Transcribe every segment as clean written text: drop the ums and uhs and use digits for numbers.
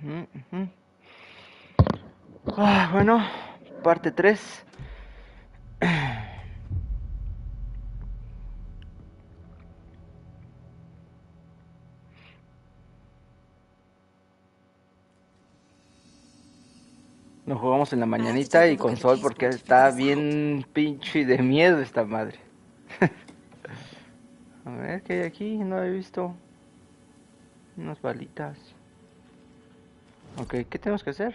Ujú. Bueno, parte 3. Nos jugamos en la mañanita y con sol porque está bien pinche de miedo esta madre. A ver, ¿qué hay aquí? No he visto. Unas balitas. Ok, ¿qué tenemos que hacer?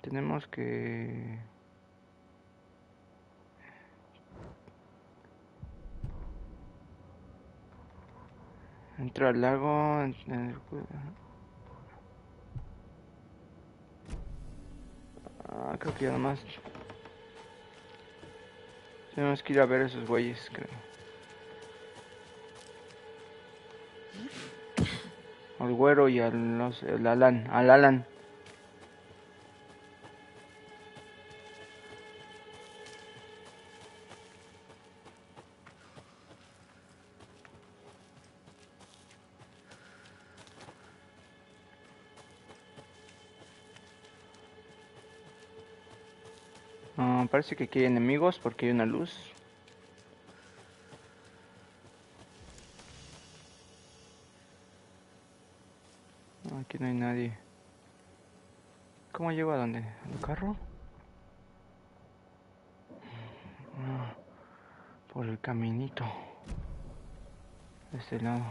Tenemos que... entrar al lago... creo que ya nomás... tenemos que ir a ver a esos güeyes, creo. Al güero y al... no sé, al Alan. Al Alan. Parece que aquí hay enemigos porque hay una luz. Aquí no hay nadie. ¿Cómo llego a dónde? ¿Al carro? Por el caminito. De este lado.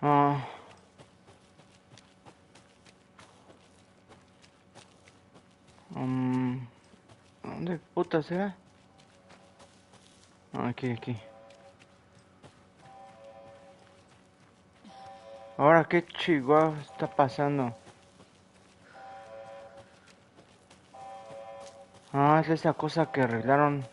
Ah, ¿dónde putas era? Aquí. Ahora, ¿qué chihuahua está pasando? Es esa cosa que arreglaron.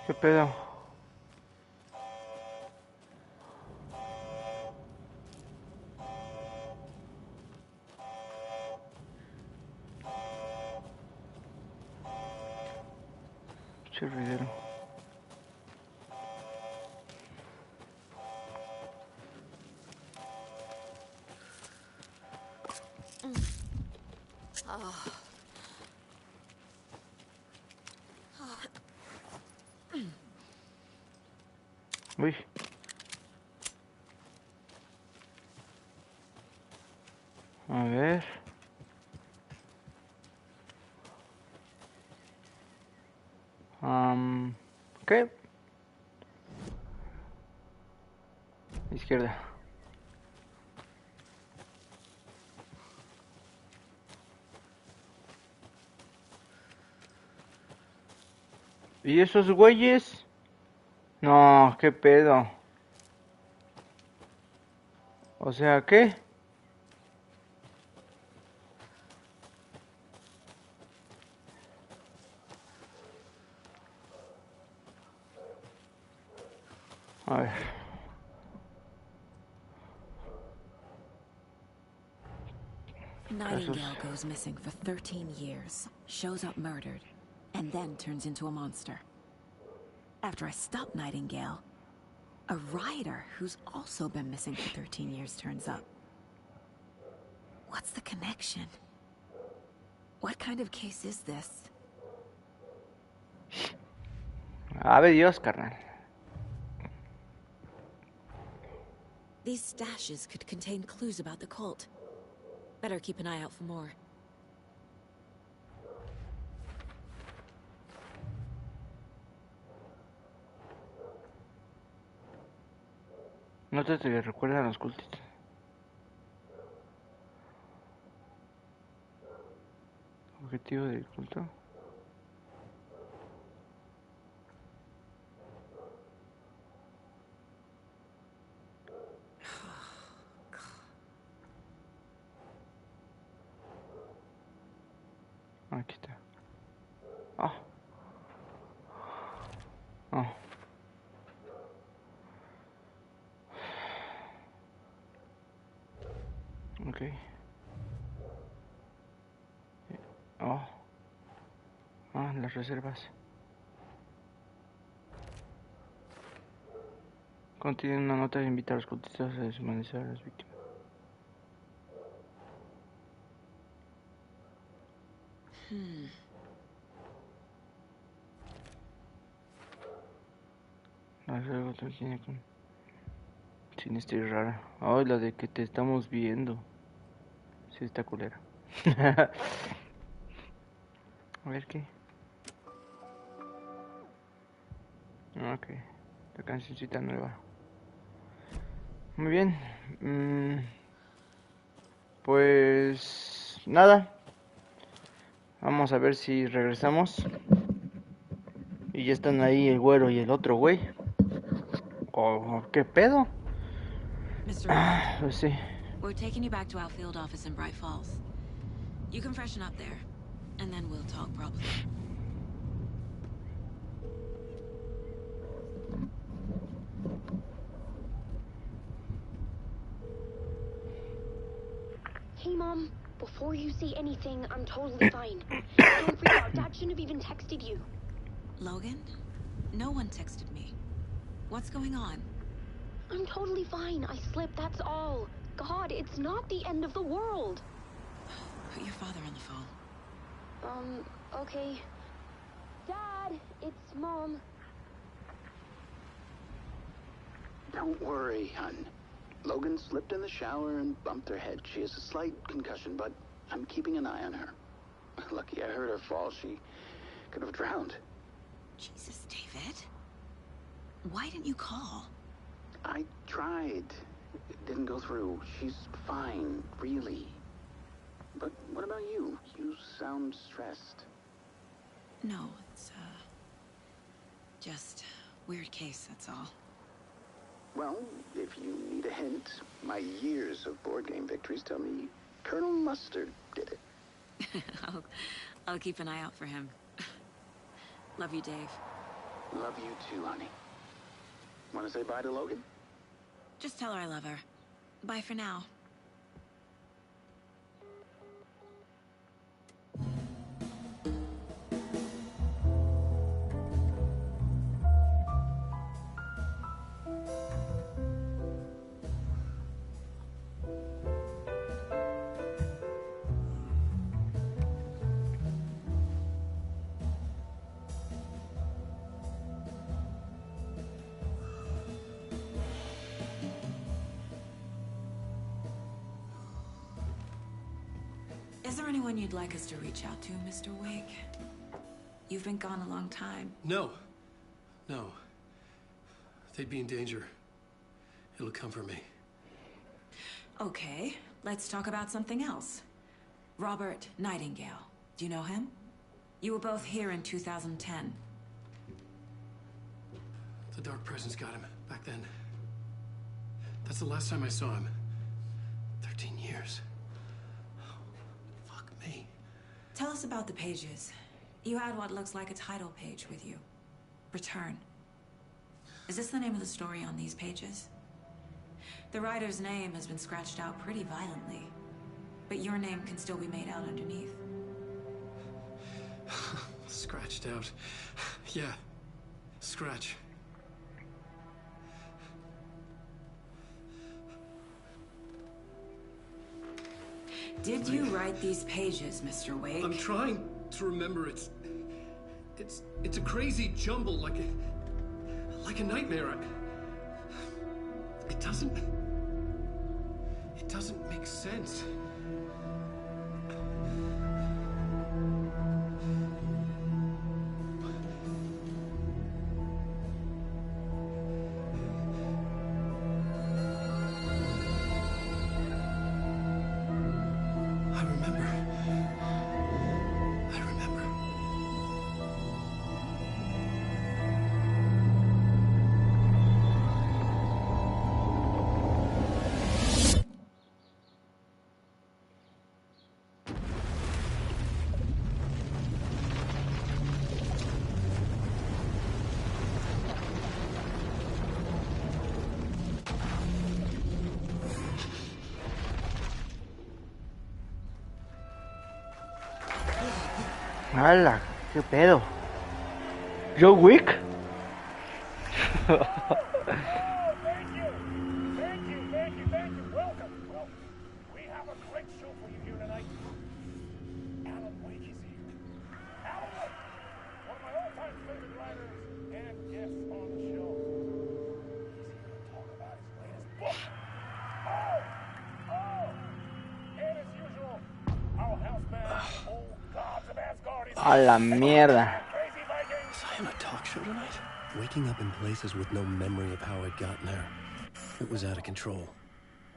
¿Qué pedo? Chirridero. Uy. A ver. ¿Qué? Izquierda. ¿Y esos güeyes? No, ¿qué pedo? O sea, ¿qué? A ver. Casos. Nightingale goes missing for 13 years, shows up murdered, and then turns into a monster. After I stop Nightingale, a rider who's also been missing for 13 years turns up. What's the connection? What kind of case is this? Ave Dios, carnal. These stashes could contain clues about the cult. Better keep an eye out for more. No te recuerdan los cultistas. Objetivo del culto. Aquí está. Oh. Oh. Ok. Oh. Ah, las reservas. Contiene una nota de invitar a los cultistas a deshumanizar a las víctimas. Algo tiene con siniestra y rara. Ay, la de que te estamos viendo. Sí, está culera. A ver qué. Ok. La cancioncita nueva. Muy bien. Pues nada. Vamos a ver si regresamos. Y ya están ahí el güero y el otro güey. ¿O qué pedo? Mr. Wake, Pues sí. we're taking you back to our field office in Bright Falls. You can freshen up there, and then we'll talk properly. Hey, Mom. Before you say anything, I'm totally fine. Don't freak out. Dad shouldn't have even texted you. Logan? No one texted me. What's going on? I'm totally fine. I slipped, that's all. God, it's not the end of the world. Put your father on the phone. Okay. Dad, it's Mom. Don't worry, hon. Logan slipped in the shower and bumped her head. She has a slight concussion, but I'm keeping an eye on her. Lucky I heard her fall. She could have drowned. Jesus, David. Why didn't you call? I tried. It didn't go through. She's fine, really. But what about you? You sound stressed. No, it's, just weird case, that's all. Well, if you need a hint, my years of board game victories tell me Colonel Mustard did it. I'll keep an eye out for him. Love you, Dave. Love you too, honey. Want to say bye to Logan? Just tell her I love her. Bye for now. Is there anyone you'd like us to reach out to, Mr. Wake? You've been gone a long time. No. No. They'd be in danger. It'll come for me. Okay, let's talk about something else. Robert Nightingale. Do you know him? You were both here in 2010. The Dark Presence got him back then. That's the last time I saw him. 13 years. Fuck me. Tell us about the pages. You had what looks like a title page with you. Return. Is this the name of the story on these pages? The writer's name has been scratched out pretty violently, but your name can still be made out underneath. Scratched out. Yeah. Scratch. Did you write these pages, Mr. Wake? I'm trying to remember. It's a crazy jumble, like a nightmare. It doesn't make sense. ¡Hala! ¿Qué pedo? ¿John Wick? Welcome. Well, we have a great show for you here tonight. Alan Wake is here. Alan Wake, one of my all-time favorite writers and guests on the show. He's here to talk about his latest book. And as usual, our house band, Old Gods of Asgard, is A la mierda. crazy Vikings. Was I on a talk show tonight? Waking up in places with no memory of how I'd gotten there. It was out of control.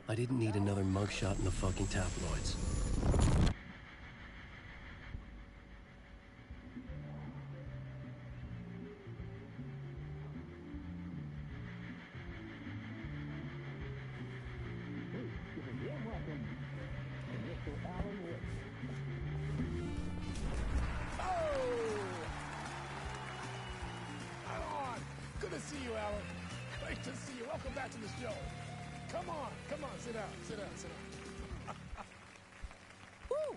I didn't need another mugshot in the fucking tabloids. Good to see you, Alan. Great to see you. Welcome back to the show. Come on, sit down. Woo!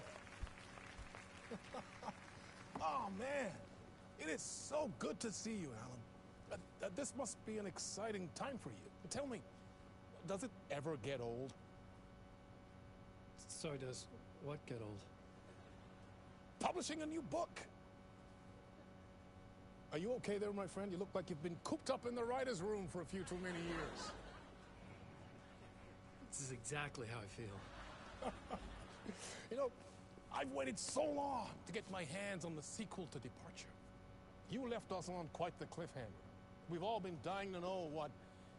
Oh, man. It is so good to see you, Alan. This must be an exciting time for you. Tell me, does it ever get old? So does what get old? Publishing a new book. Are you okay there, my friend? You look like you've been cooped up in the writer's room for a few too many years. This is exactly how I feel. You know, I've waited so long to get my hands on the sequel to Departure. You left us on quite the cliffhanger. We've all been dying to know what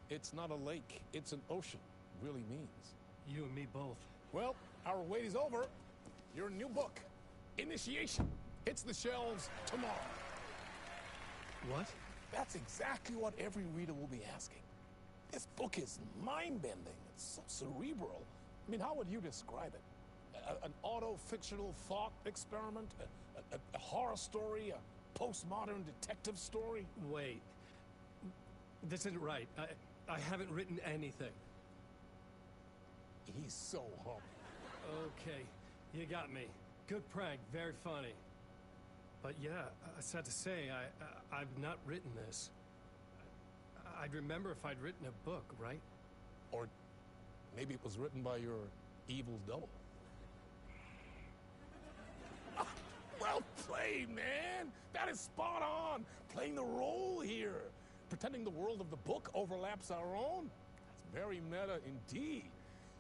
"it's not a lake, it's an ocean" really means. You and me both. Well, our wait is over. Your new book, Initiation, hits the shelves tomorrow. What? That's exactly what every reader will be asking. This book is mind-bending. It's so cerebral. I mean, how would you describe it? An auto-fictional thought experiment? A horror story? A postmodern detective story? Wait. This isn't right. I haven't written anything. He's so humble. Okay, you got me. Good prank, very funny. But yeah, sad to say, I've not written this. I'd remember if I'd written a book, right? Or maybe it was written by your evil double. Well played, man! That is spot on! Playing the role here. Pretending the world of the book overlaps our own. That's very meta indeed.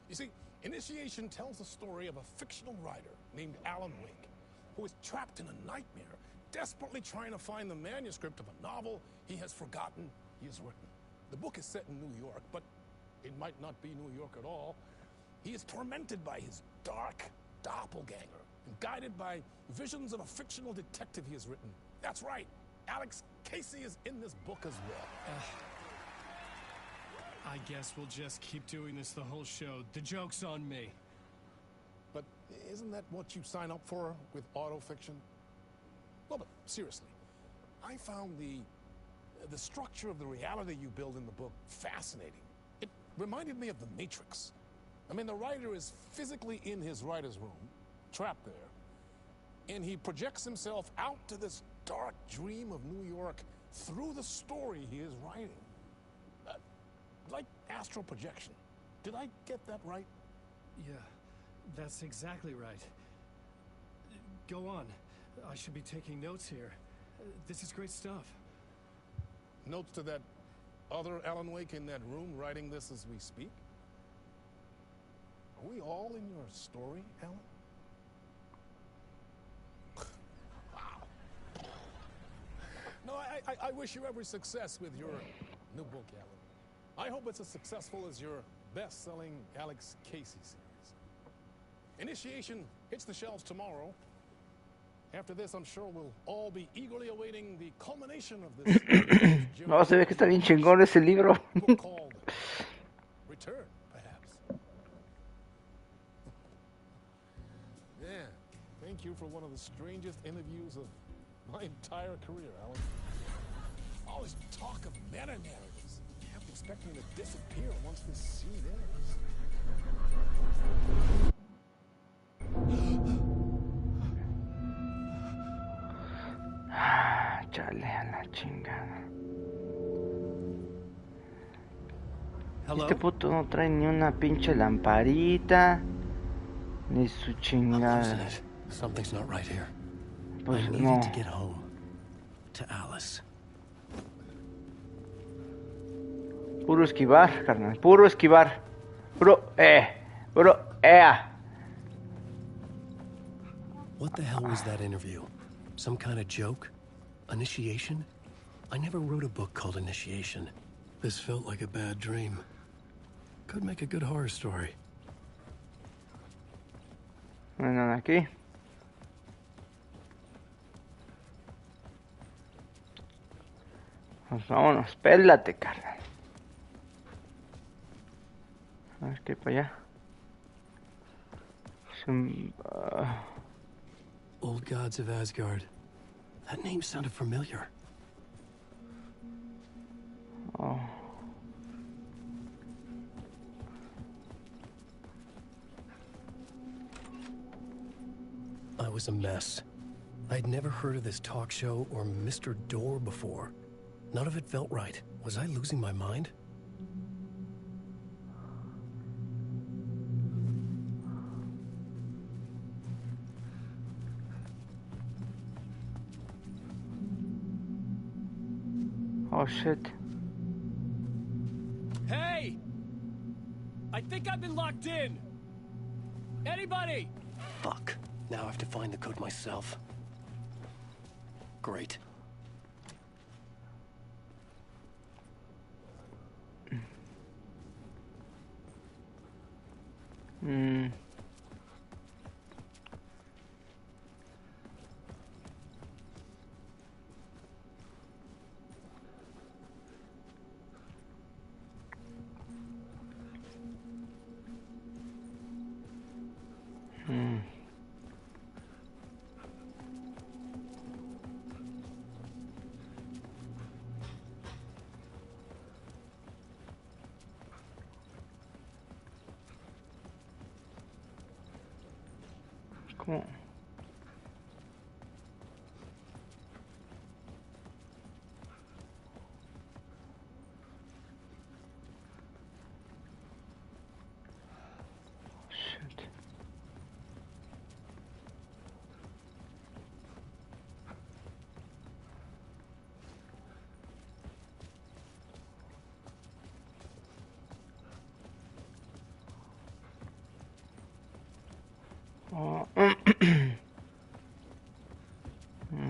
You see, Initiation tells the story of a fictional writer named Alan Wake, who is trapped in a nightmare, desperately trying to find the manuscript of a novel he has forgotten he has written. The book is set in New York, but it might not be New York at all. He is tormented by his dark doppelganger and guided by visions of a fictional detective he has written. That's right, Alex Casey is in this book as well. I guess we'll just keep doing this the whole show. The joke's on me. But isn't that what you sign up for with autofiction? Well, but seriously, I found the structure of the reality you build in the book fascinating. It reminded me of The Matrix. I mean, the writer is physically in his writer's room, trapped there, and he projects himself out to this dark dream of New York through the story he is writing. Like astral projection. Did I get that right? Yeah, that's exactly right. Go on. I should be taking notes here. This is great stuff. Notes to that other Alan Wake in that room writing this as we speak? Are we all in your story, Alan? Wow. No, I wish you every success with your new book, Alan. I hope it's as successful as your best-selling Alex Casey series. Initiation hits the shelves tomorrow. After this, I'm sure we'll all be eagerly awaiting the culmination of this. No, se ve que está bien chingón ese libro. book called Return, perhaps. Yeah, thank you for one of the strangest interviews of my entire career, Alan. All this talk of meta-narratives. You have to expect me to disappear once this scene ends. Chale a la chingada. Hello? Este puto no trae ni una pinche lamparita. Ni su I'm losing chingada. it. Something's not right here. Pues I needed no. to get home. To Alice. Puro esquivar, carnal. Puro esquivar. Puro, Puro, What the hell was that interview? Some kind of joke? Initiation? I never wrote a book called Initiation. This felt like a bad dream. Could make a good horror story. No hay nada aquí. Pues vámonos, pélate, carnal. A ver qué hay para allá. Old Gods of Asgard. That name sounded familiar. Oh. I was a mess. I'd never heard of this talk show or Mr. Door before. None of it felt right. Was I losing my mind? Oh shit. Hey! I think I've been locked in. Anybody? Fuck. Now I have to find the code myself. Great. ¿Cómo? Shit. Oh.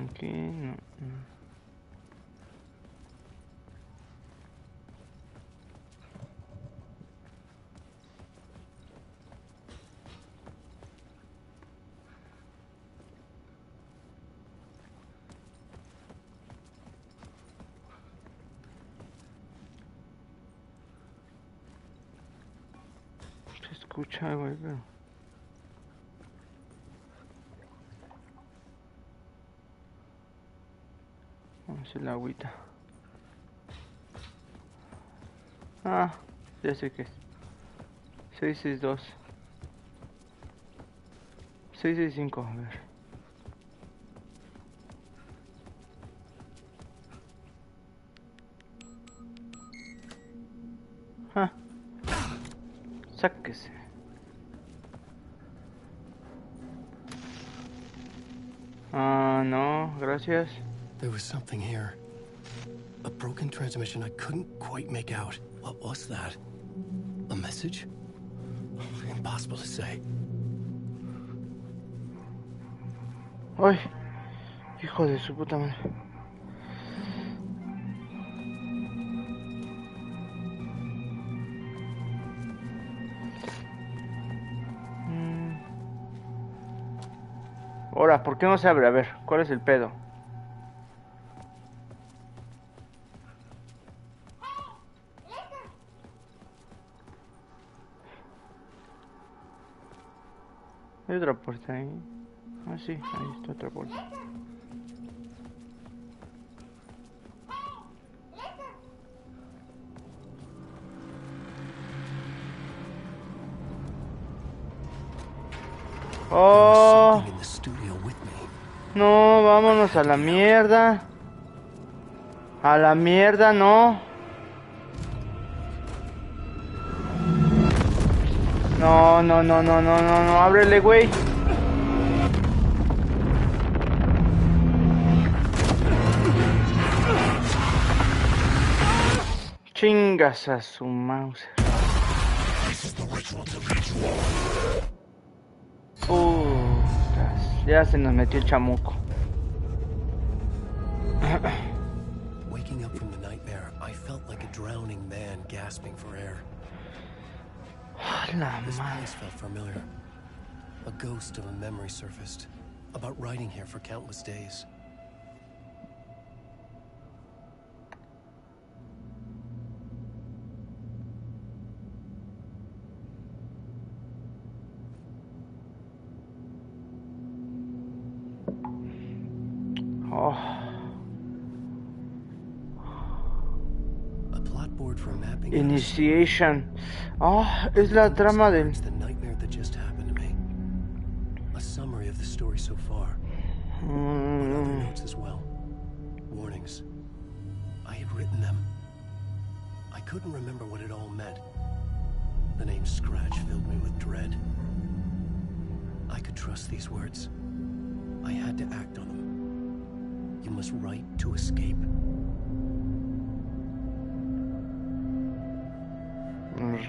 Aquí no. Se escucha, güey, pero... Vamos a hacer la agüita. Ah, ya sé qué es. 662. 665, a ver. Ah. Sáquese. Ah, no, gracias. There was something here. A broken transmission I couldn't quite make out. What was that? A message? Impossible to say. Ay, hijo de su puta madre. Ahora, ¿por qué no se abre? A ver, ¿cuál es el pedo? Hay otra puerta ahí. Ah, sí, ahí está otra puerta. Oh, Something in the studio with me. no, vámonos a la mierda. A la mierda, no. No, no, no, no, no, no, no, ábrele, güey. Chingas a su mouse. Putas, ya se nos metió el chamuco. Waking up from the nightmare, I felt like a drowning man gasping for air. La This madre. place felt familiar. A ghost of a memory surfaced, about riding here for countless days. Oh. A plot board for mapping Initiation. Oh, es la trama del... the nightmare that just happened to me. A summary of the story so far. But other notes as well. Warnings. I had written them. I couldn't remember what it all meant. The name Scratch filled me with dread. I could trust these words. I had to act on them. You must write to escape.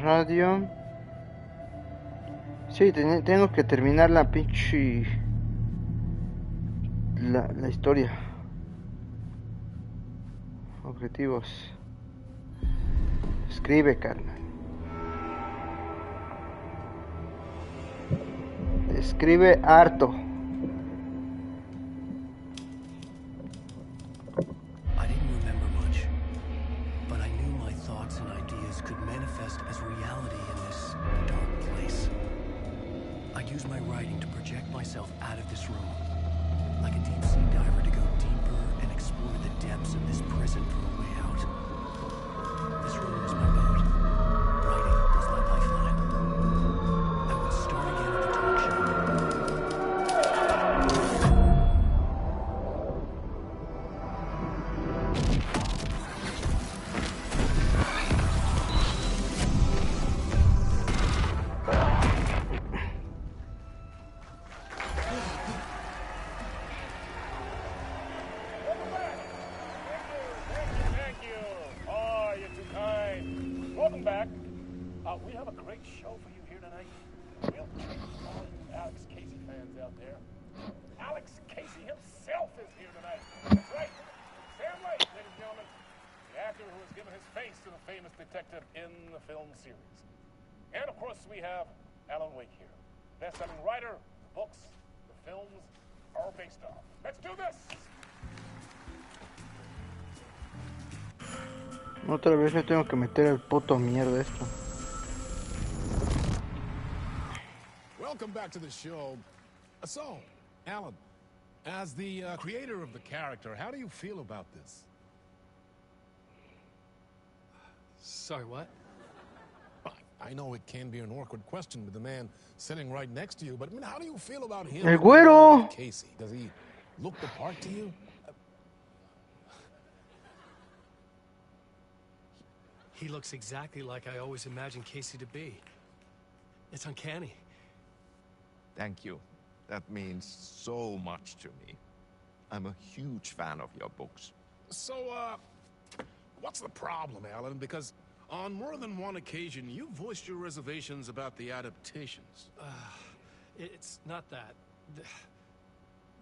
Radio. Sí, tengo que terminar la pinche... La historia. Objetivos. Escribe, carnal. Escribe harto. I didn't remember much, but I knew my thoughts and ideas could manifest as reality in this dark place. I'd use my writing to project myself out of this room, like a deep-sea diver to go deeper and explore the depths of this prison for a way out. This room was my boat. Writing was my lifeline. I would start again at the talk show. Thank you. Oh, you're too kind. Welcome back. We have a great show for you here tonight. Well, all you Alex Casey fans out there. Alex Casey himself is here tonight. That's right. Sam Lake, ladies and gentlemen. The actor who has given his face to the famous detective in the film series. And of course, we have Alan Wake here. Best-selling writer, the books, the films are based off. Let's do this! Otra vez me tengo que meter el puto mierda esto. Welcome back to the show. So, Alan, as the creator of the character, how do you feel about this? Sorry, what? I know it can be an awkward question with the man sitting right next to you, but I mean, how do you feel about him? El güero. Casey, does he look the part to you? He looks exactly like I always imagined Casey to be. It's uncanny. Thank you. That means so much to me. I'm a huge fan of your books. So, what's the problem, Alan? Because on more than one occasion, you voiced your reservations about the adaptations. It's not that.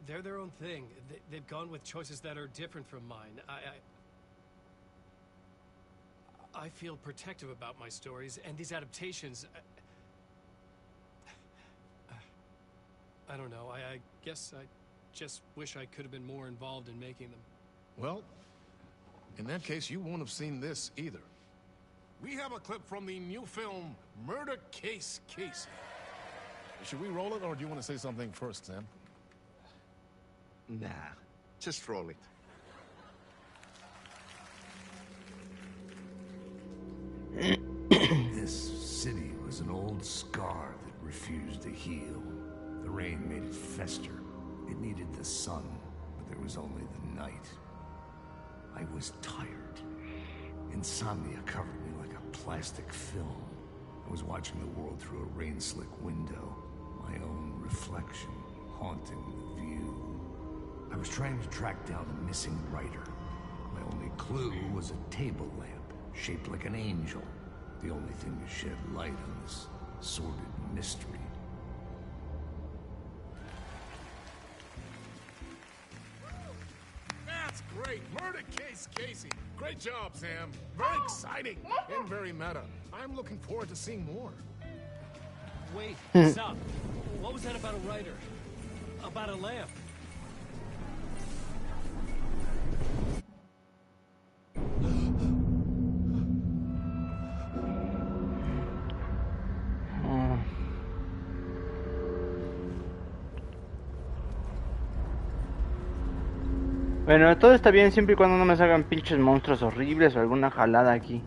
They're their own thing. They've gone with choices that are different from mine. I feel protective about my stories, and these adaptations... I don't know. I guess I just wish I could have been more involved in making them. Well, in that case, you won't have seen this either. We have a clip from the new film, Murder Case Casey. Should we roll it, or do you want to say something first, Sam? Nah, just roll it. This city was an old scar that refused to heal. The rain made it fester. It needed the sun, but there was only the night. I was tired. Insomnia covered me like a plastic film. I was watching the world through a rain-slick window, my own reflection haunting the view. I was trying to track down a missing writer. My only clue was a table lamp, shaped like an angel. The only thing to shed light on this sordid mystery. That's great! Murder case, Casey! Great job, Sam! Very exciting and very meta. I'm looking forward to seeing more. Wait, stop. What was that about a writer? About a lamp? Bueno, todo está bien siempre y cuando no me salgan pinches monstruos horribles o alguna jalada aquí.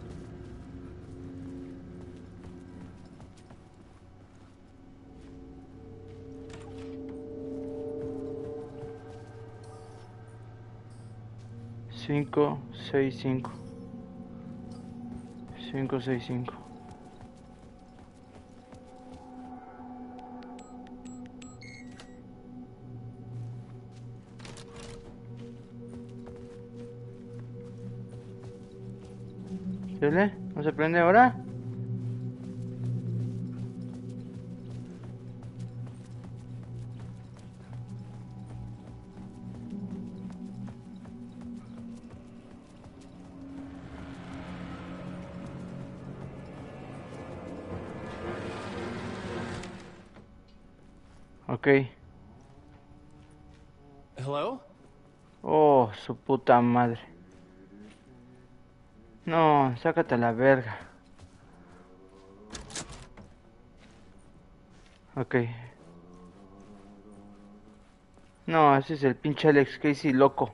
Cinco, seis, cinco. 5, 6, 5. ¿Se ¿No se prende ahora? Ok. Hello? Oh, su puta madre. No, sácate a la verga. Ok. No, ese es el pinche Alex Casey loco.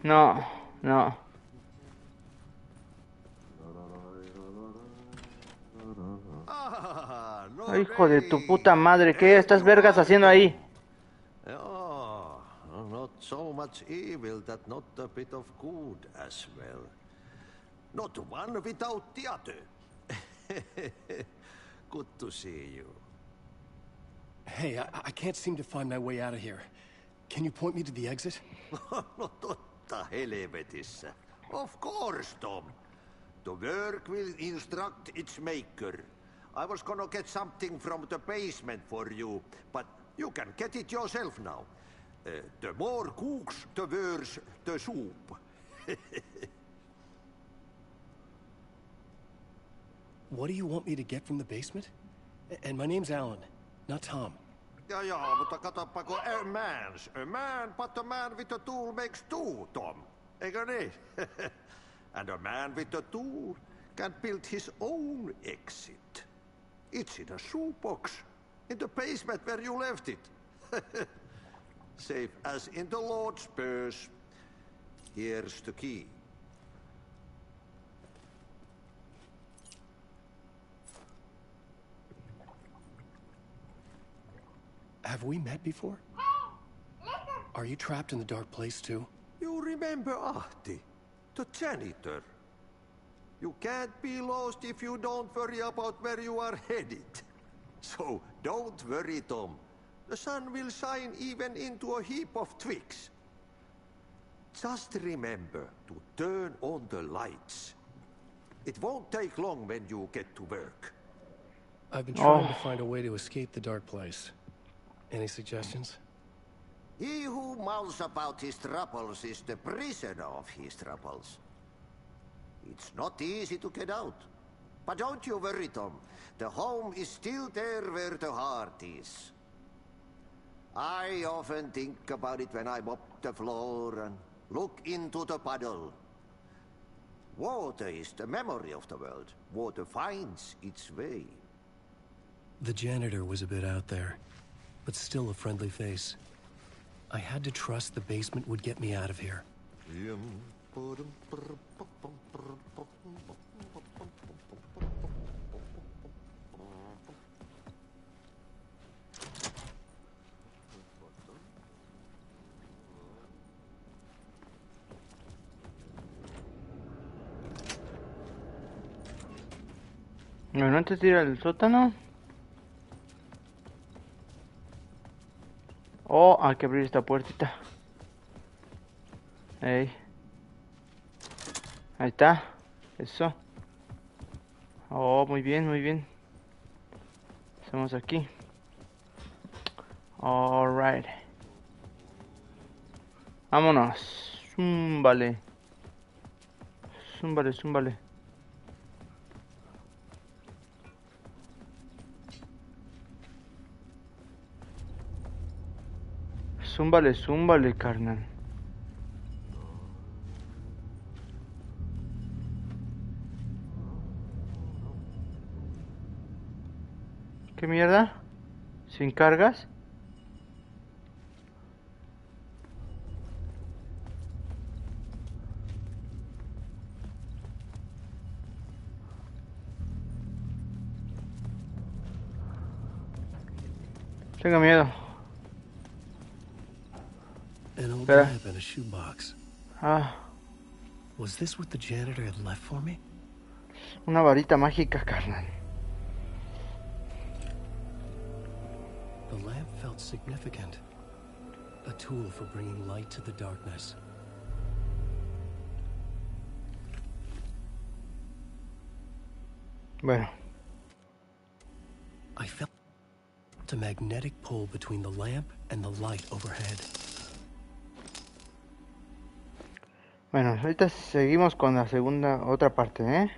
No, no. Ay, hijo de tu puta madre, ¿qué estás vergas haciendo ahí? Oh, not so much evil that not a bit of good as well. Not one without the other. Good to see you. Hey, I can't seem to find my way out of here. Can you point me to the exit? No totta helvetissä. Of course, Tom. The work will instruct its maker. I was gonna get something from the basement for you, but you can get it yourself now. The more cooks, the worse the soup. What do you want me to get from the basement? And my name's Alan, not Tom. Ja, mutta katoppa, kun a man, but a man with a tool makes two, Tom. Eikö niin? And a man with a tool can build his own exit. It's in a shoebox, in the basement where you left it. Safe as in the Lord's purse. Here's the key. Have we met before? Are you trapped in the dark place too? You remember Ahti, the janitor. You can't be lost if you don't worry about where you are headed. So don't worry, Tom. The sun will shine even into a heap of twigs. Just remember to turn on the lights. It won't take long when you get to work. I've been trying to find a way to escape the dark place. Any suggestions? He who mouths about his troubles is the prisoner of his troubles. It's not easy to get out. But don't you worry, Tom. The home is still there where the heart is. I often think about it when I mop the floor and look into the puddle. Water is the memory of the world. Water finds its way. The janitor was a bit out there, but still a friendly face. I had to trust the basement would get me out of here. Bueno, antes de ir al sótano. Oh, hay que abrir esta puertita. Ey. Ahí está. Eso. Oh, muy bien, muy bien. Estamos aquí. Alright. Vámonos. Zúmbale. Zúmbale, zúmbale. Zúmbale, zúmbale, carnal. ¿Qué mierda? ¿Sin cargas? Tengo miedo. An old Espera. lamp and a shoebox. Ah, Was this what the janitor had left for me? una varita mágica, carnal. The lamp felt significant. A tool for bringing light to the darkness. Bueno, I felt a magnetic pull between the lamp and the light overhead. bueno, ahorita seguimos con la segunda, otra parte, ¿eh?